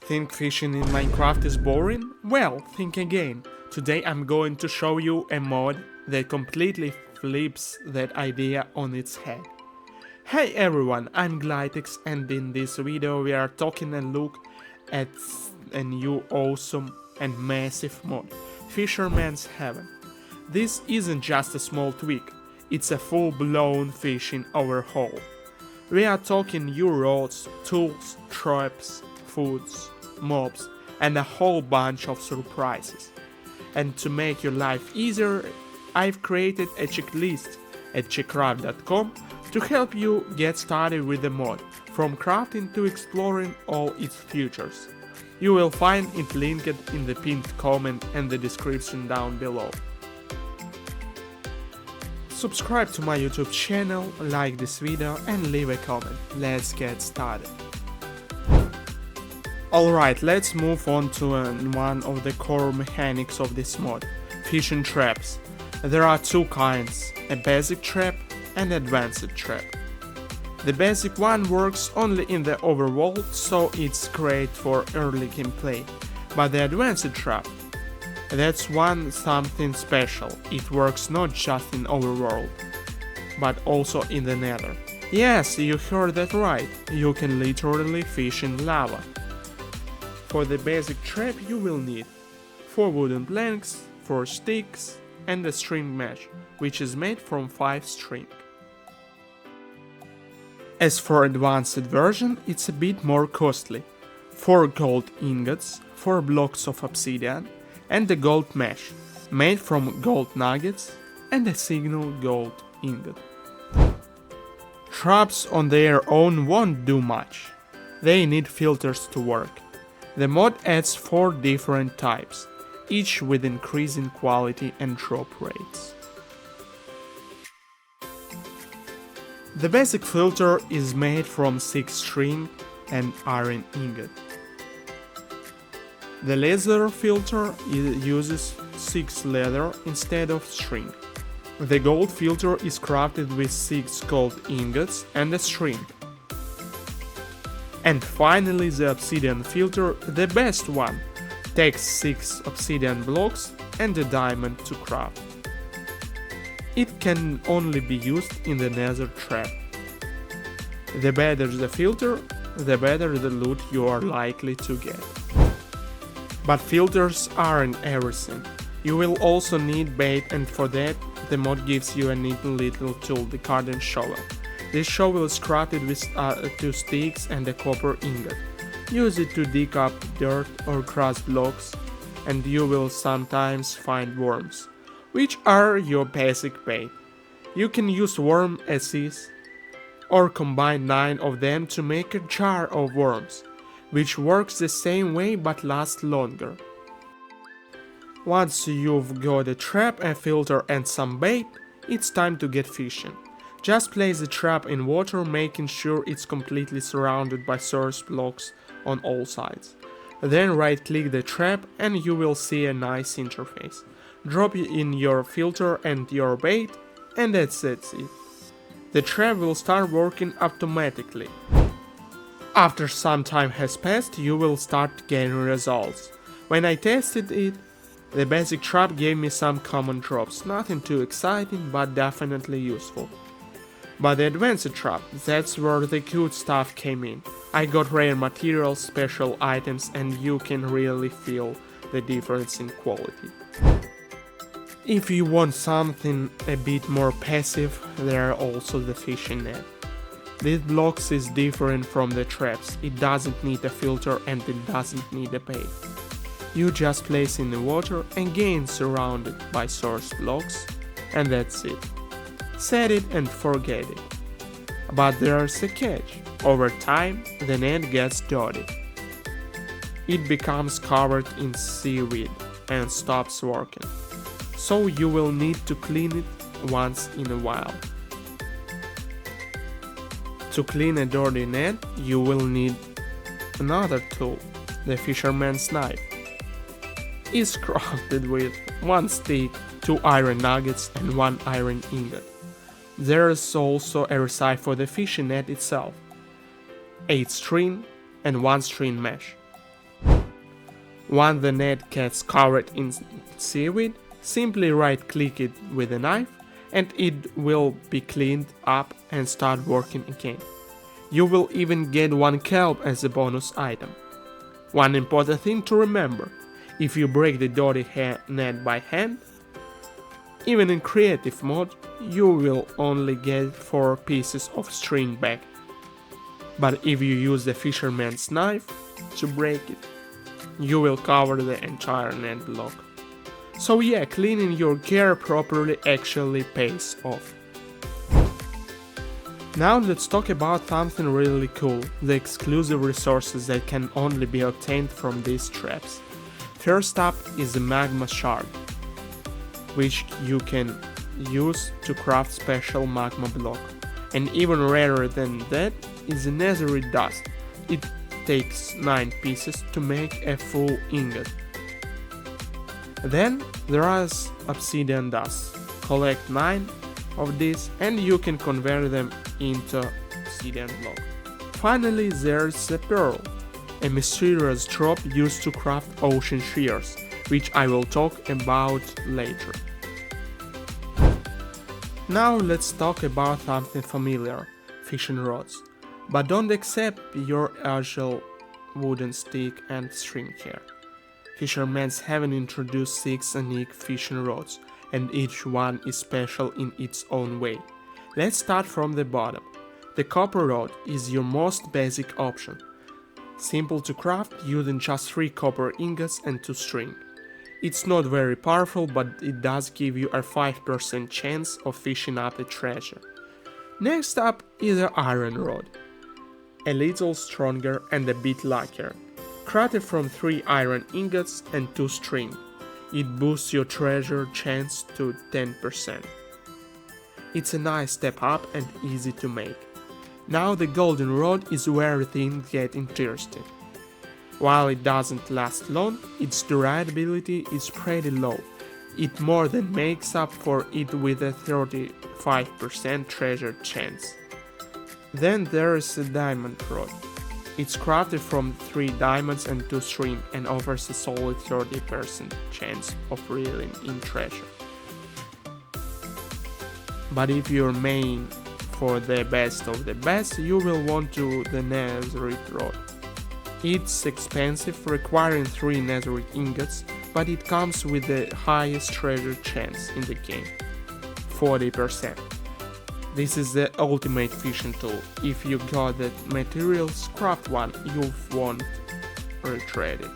Think fishing in Minecraft is boring? Well, think again. Today I'm going to show you a mod that completely flips that idea on its head. Hey everyone, I'm Glythex, and in this video we are taking a look at a new awesome and massive mod, Fisherman's Heaven. This isn't just a small tweak, it's a full-blown fishing overhaul. We are talking new rods, tools, traps, foods, mobs, and a whole bunch of surprises. And to make your life easier, I've created a checklist at checkcraft.com to help you get started with the mod, from crafting to exploring all its features. You will find it linked in the pinned comment and the description down below. Subscribe to my YouTube channel, like this video and leave a comment. Let's get started. Alright, let's move on to one of the core mechanics of this mod, fishing traps. There are two kinds, a basic trap and advanced trap. The basic one works only in the overworld, so it's great for early gameplay, but the advanced trap, that's something special. It works not just in overworld, but also in the Nether. Yes, you heard that right, you can literally fish in lava. For the basic trap you will need 4 wooden planks, 4 sticks, and a string mesh, which is made from 5 string. As for advanced version, it's a bit more costly. 4 gold ingots, 4 blocks of obsidian, and a gold mesh, made from gold nuggets and a single gold ingot. Traps on their own won't do much. They need filters to work. The mod adds 4 different types, each with increasing quality and drop rates. The basic filter is made from 6 string and iron ingot. The leather filter uses 6 leather instead of string. The gold filter is crafted with 6 gold ingots and a string. And finally the obsidian filter, the best one, takes 6 obsidian blocks and a diamond to craft. It can only be used in the Nether trap. The better the filter, the better the loot you are likely to get. But filters aren't everything. You will also need bait, and for that the mod gives you a neat little tool, the garden shovel. This shovel is crafted with 2 sticks and a copper ingot. Use it to dig up dirt or grass blocks, and you will sometimes find worms, which are your basic bait. You can use worm ashes or combine 9 of them to make a jar of worms, which works the same way but lasts longer. Once you've got a trap, a filter and some bait, it's time to get fishing. Just place the trap in water, making sure it's completely surrounded by source blocks on all sides. Then right click the trap and you will see a nice interface. Drop in your filter and your bait, and that's it. The trap will start working automatically. After some time has passed, you will start getting results. When I tested it, the basic trap gave me some common drops, nothing too exciting but definitely useful. But the advanced trap, that's where the good stuff came in. I got rare materials, special items, and you can really feel the difference in quality. If you want something a bit more passive, there are also the fishing net. This blocks is different from the traps. It doesn't need a filter and it doesn't need a bait. You just place in the water and get surrounded by source blocks, and that's it. Set it and forget it. But there's a catch. Over time, the net gets dirty. It becomes covered in seaweed and stops working. So you will need to clean it once in a while. To clean a dirty net, you will need another tool, the fisherman's knife. It's crafted with 1 stick, 2 iron nuggets and 1 iron ingot. There is also a recipe for the fishing net itself, 8 string and 1 string mesh. Once the net gets covered in seaweed, simply right-click it with a knife and it will be cleaned up and start working again. You will even get one kelp as a bonus item. One important thing to remember, if you break the dirty net by hand, even in creative mode, you will only get 4 pieces of string back. But if you use the fisherman's knife to break it, you will cover the entire net block. So yeah, cleaning your gear properly actually pays off. Now let's talk about something really cool, the exclusive resources that can only be obtained from these traps. First up is the magma shard, which you can use to craft special magma block. And even rarer than that is the netherite dust. It takes 9 pieces to make a full ingot. Then there is obsidian dust. Collect 9 of these and you can convert them into obsidian block. Finally there's the pearl, a mysterious drop used to craft ocean shears, which I will talk about later. Now let's talk about something familiar, fishing rods. But don't accept your usual wooden stick and string here. Fishermen have introduced 6 unique fishing rods, and each one is special in its own way. Let's start from the bottom. The copper rod is your most basic option. Simple to craft using just 3 copper ingots and 2 string. It's not very powerful, but it does give you a 5% chance of fishing up the treasure. Next up is the iron rod. A little stronger and a bit luckier. Crafted from 3 iron ingots and 2 string. It boosts your treasure chance to 10%. It's a nice step up and easy to make. Now the golden rod is where things get interesting. While it doesn't last long, its durability is pretty low. It more than makes up for it with a 35% treasure chance. Then there is the diamond rod. It's crafted from 3 diamonds and 2 string and offers a solid 30% chance of reeling in treasure. But if you're main for the best of the best, you will want to the netherite rod. It's expensive, requiring 3 netherite ingots, but it comes with the highest treasure chance in the game, 40%. This is the ultimate fishing tool. If you got the materials, craft one, you won't regret it.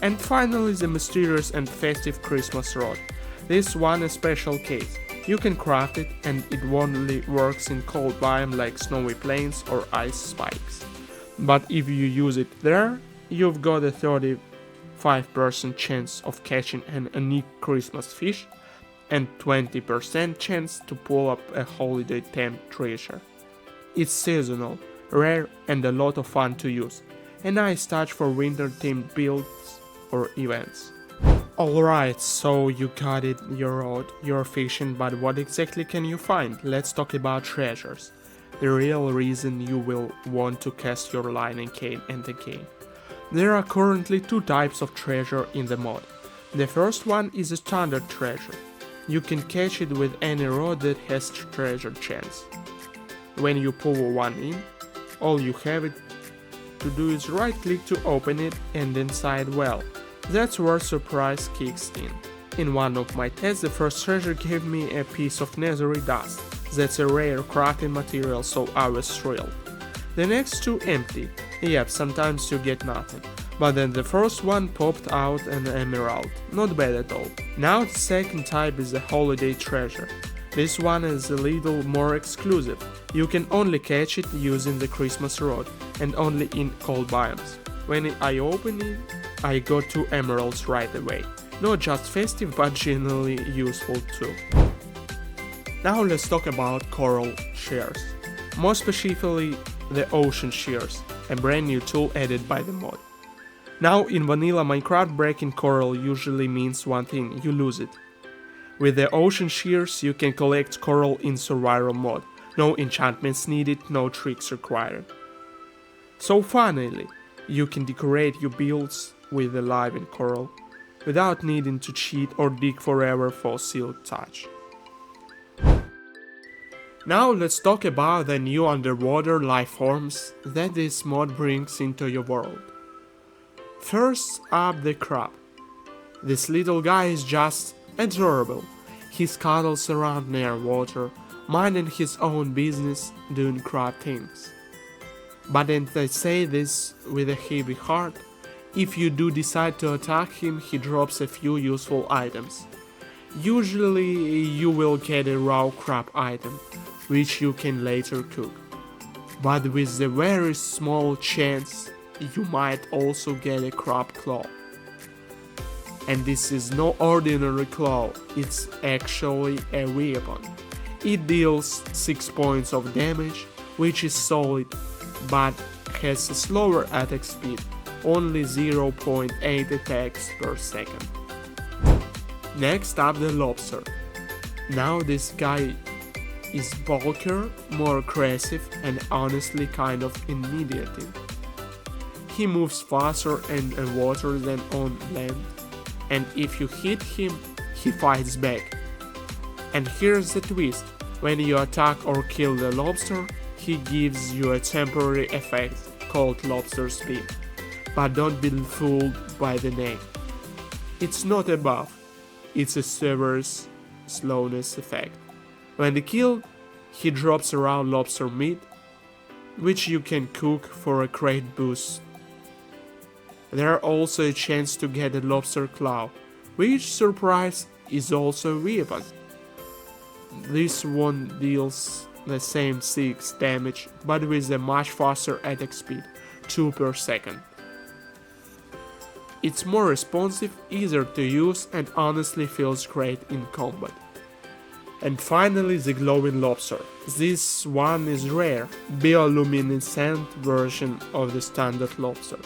And finally the mysterious and festive Christmas rod. This one a special case. You can craft it and it only works in cold biome like snowy plains or ice spikes. But if you use it there, you've got a 35% chance of catching an unique Christmas fish and 20% chance to pull up a holiday themed treasure. It's seasonal, rare and a lot of fun to use. A nice touch for winter themed builds or events. Alright, so you got it, you're fishing, but what exactly can you find? Let's talk about treasures. The real reason you will want to cast your line again and again. There are currently 2 types of treasure in the mod. The first one is a standard treasure. You can catch it with any rod that has treasure chance. When you pull one in, all you have it to do is right click to open it and inside well. That's where surprise kicks in. In one of my tests the first treasure gave me a piece of netherite dust. That's a rare crafting material, so I was thrilled. The next 2 empty. Yep, sometimes you get nothing. But then the first one popped out an emerald. Not bad at all. Now the second type is the holiday treasure. This one is a little more exclusive. You can only catch it using the Christmas rod and only in cold biomes. When I opened it, I got 2 emeralds right away. Not just festive but genuinely useful too. Now let's talk about coral shears. More specifically the ocean shears, a brand new tool added by the mod. Now in vanilla Minecraft, breaking coral usually means one thing, you lose it. With the ocean shears you can collect coral in survival mode. No enchantments needed, no tricks required. So finally, You can decorate your builds with the live and coral, without needing to cheat or dig forever for silk touch. Now let's talk about the new underwater life forms that this mod brings into your world. First up, the crab. This little guy is just adorable. He scuttles around near water, minding his own business, doing crab things. But and I say this with a heavy heart, if you do decide to attack him, he drops a few useful items. Usually you will get a raw crab item, which you can later cook. But with a very small chance, you might also get a crab claw. And this is no ordinary claw, it's actually a weapon. It deals 6 points of damage, which is solid, but has a slower attack speed, only 0.8 attacks per second. Next up, the lobster. Now this guy is bulkier, more aggressive, and honestly kind of intimidating. He moves faster in water than on land, and if you hit him, he fights back. And here's the twist, when you attack or kill the lobster, he gives you a temporary effect called lobster speed. But don't be fooled by the name. It's not a buff, it's a severe slowness effect. When killed, he drops around lobster meat, which you can cook for a great boost. There also a chance to get a lobster claw, which, surprise, is also a weapon. This one deals the same 6 damage, but with a much faster attack speed, 2 per second. It's more responsive, easier to use, and honestly feels great in combat. And finally, the glowing lobster. This one is rare, bioluminescent version of the standard lobster.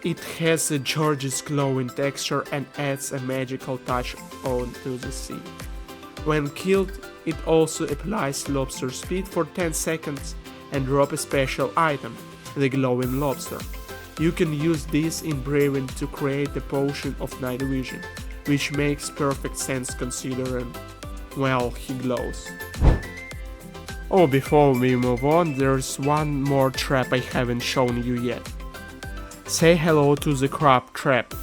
It has a gorgeous glowing texture and adds a magical touch onto the sea. When killed, it also applies lobster speed for 10 seconds and drop a special item, the glowing lobster. You can use this in brewing to create a potion of night vision, which makes perfect sense considering, well, he glows. Oh, before we move on, there's one more trap I haven't shown you yet. Say hello to the crab trap.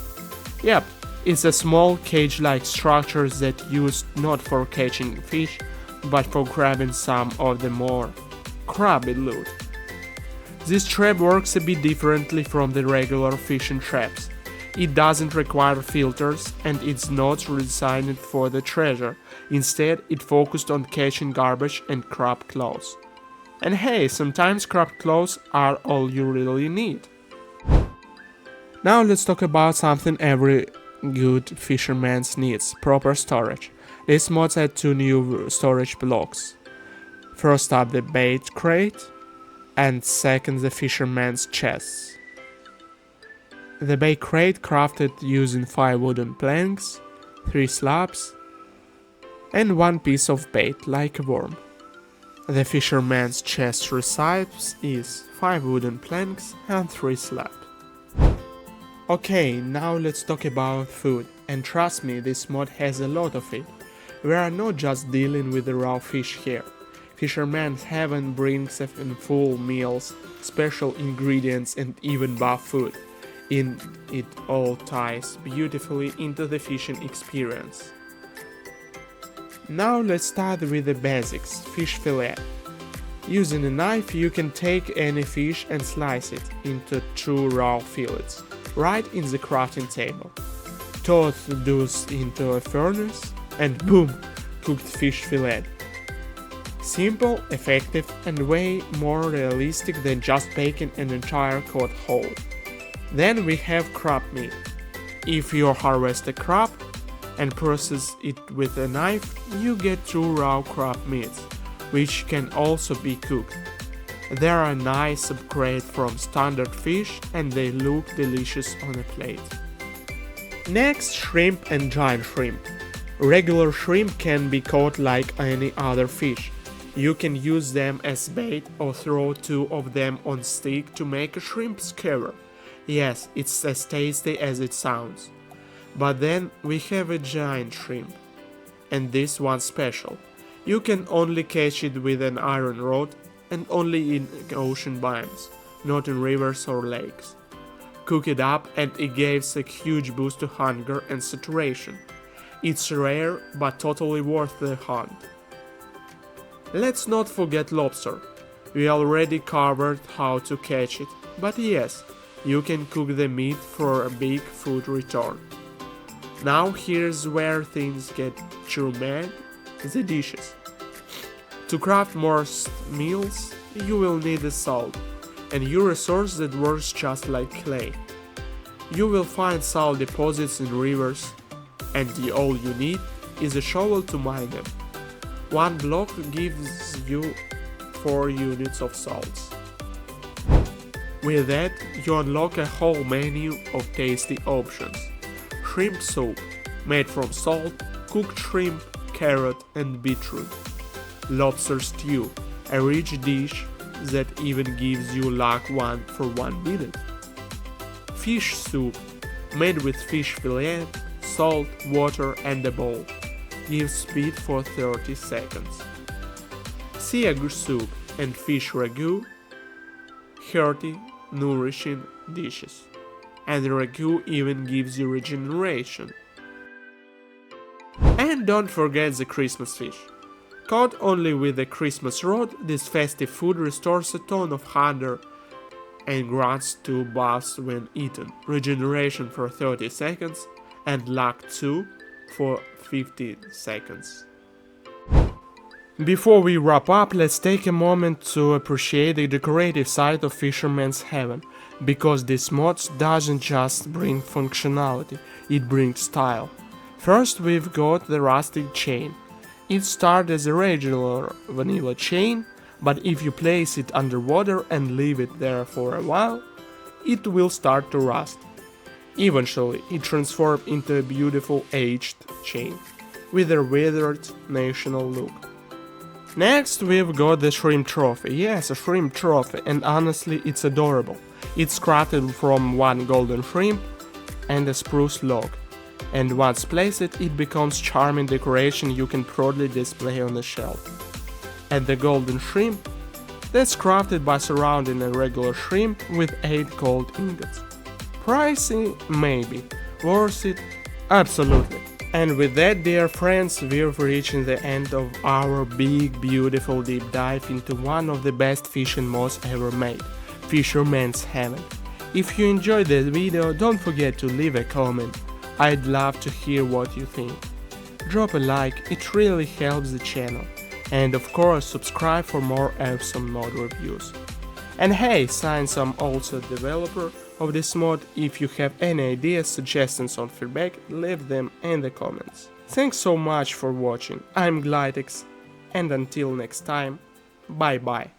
Yep, it's a small cage-like structure that used not for catching fish, but for grabbing some of the more crabby loot. This trap works a bit differently from the regular fishing traps. It doesn't require filters and it's not designed for the treasure. Instead, it focused on catching garbage and crab claws. And hey, sometimes crab claws are all you really need. Now let's talk about something every good fisherman needs, proper storage. This mod had 2 new storage blocks. First up, the bait crate, and second, the fisherman's chests. The bait crate crafted using 5 wooden planks, 3 slabs, and 1 piece of bait like a worm. The fisherman's chest recipe is 5 wooden planks and 3 slabs. Okay, now let's talk about food, and trust me, this mod has a lot of it. We are not just dealing with the raw fish here. Fisherman's Heaven brings in full meals, special ingredients and even buff food. It all ties beautifully into the fishing experience. Now let's start with the basics, fish fillet. Using a knife you can take any fish and slice it into 2 raw fillets, right in the crafting table. Toss those into a furnace and boom, cooked fish fillet. Simple, effective, and way more realistic than just baking an entire cod whole. Then we have crab meat. If you harvest a crab and process it with a knife, you get 2 raw crab meats, which can also be cooked. They are a nice upgrade from standard fish and they look delicious on a plate. Next, shrimp and giant shrimp. Regular shrimp can be caught like any other fish. You can use them as bait or throw 2 of them on stick to make a shrimp skewer. Yes, it's as tasty as it sounds. But then we have a giant shrimp. And this one's special. You can only catch it with an iron rod and only in ocean biomes, not in rivers or lakes. Cook it up and it gives a huge boost to hunger and saturation. It's rare but totally worth the hunt. Let's not forget lobster. We already covered how to catch it, but yes, you can cook the meat for a big food return. Now here's where things get gourmet, the dishes. To craft more meals, you will need a salt, and a resource that works just like clay. You will find salt deposits in rivers, and all you need is a shovel to mine them. One block gives you 4 units of salts. With that, you unlock a whole menu of tasty options. Shrimp soup, made from salt, cooked shrimp, carrot and beetroot. Lobster stew, a rich dish that even gives you luck one for 1 minute. Fish soup, made with fish fillet, salt, water and a bowl. Gives speed for 30 seconds. Sea soup and fish ragu, hearty, nourishing dishes. And the ragu even gives you regeneration. And don't forget the Christmas fish. Caught only with a Christmas rod, this festive food restores a ton of hunger and grants 2 buffs when eaten, regeneration for 30 seconds and luck 2 for 50 seconds. Before we wrap up, let's take a moment to appreciate the decorative side of Fisherman's Heaven, because this mod doesn't just bring functionality, it brings style. First we've got the rustic chain. It starts as a regular vanilla chain, but if you place it underwater and leave it there for a while, it will start to rust. Eventually, it transforms into a beautiful aged chain, with a withered national look. Next we've got the shrimp trophy. Yes, a shrimp trophy, and honestly it's adorable. It's crafted from 1 golden shrimp and a spruce log, and once placed it becomes charming decoration you can proudly display on the shelf. And the golden shrimp, that's crafted by surrounding a regular shrimp with 8 gold ingots. Pricey? Maybe. Worth it? Absolutely. And with that, dear friends, we're reaching the end of our big, beautiful deep dive into one of the best fishing mods ever made, Fisherman's Heaven. If you enjoyed this video, don't forget to leave a comment. I'd love to hear what you think. Drop a like, it really helps the channel. And of course, subscribe for more awesome mod reviews. And hey, since I'm also a developer of this mod, if you have any ideas, suggestions or feedback, leave them in the comments. Thanks so much for watching, I'm Glythex, and until next time, bye bye.